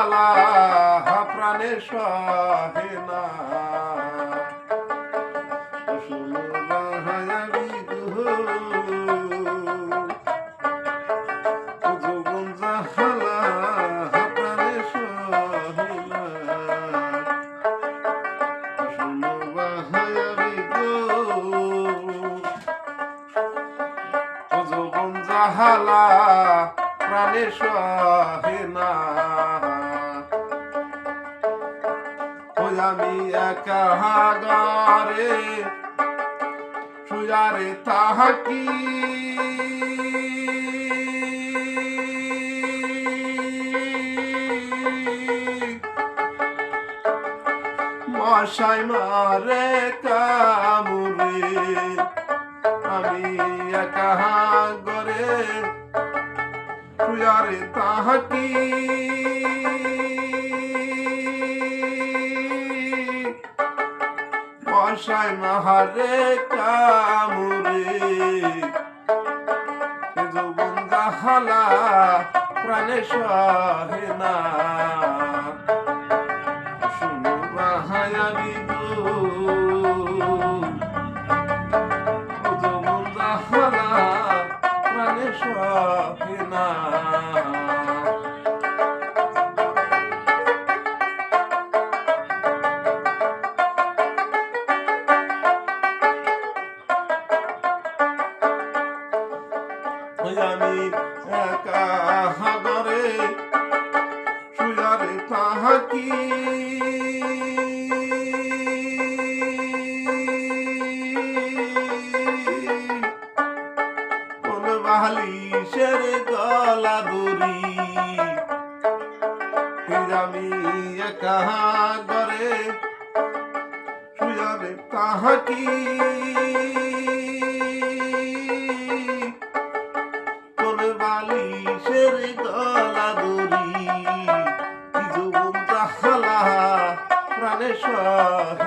জাহালা প্রাণে সহে না শুনো বাহায়াবি গো যৌবন জাহালা প্রাণে সহে না শুনো বাহায়াবি গো যৌবন জাহালা প্রাণে সহে না ওই আমি একা ঘরে শুয়ারে তাহাকি মশাই মারে কামুরে আমি একা ঘরে শুয়ারে তাহাকি মশাই মারে কামুরে যৌবন জাহালা প্রাণে সহে না শুনো বাহায়াবি গো যৌবন জাহালা প্রাণে সহে না আমি একা ঘরে শুয়ারে তাহাকি কোন বালিশের গলা দড়ি আমি একা ঘরে শুয়ারে তাহাকি বালিশের গলা দড়ি যৌবন জাহালা প্রাণে সহে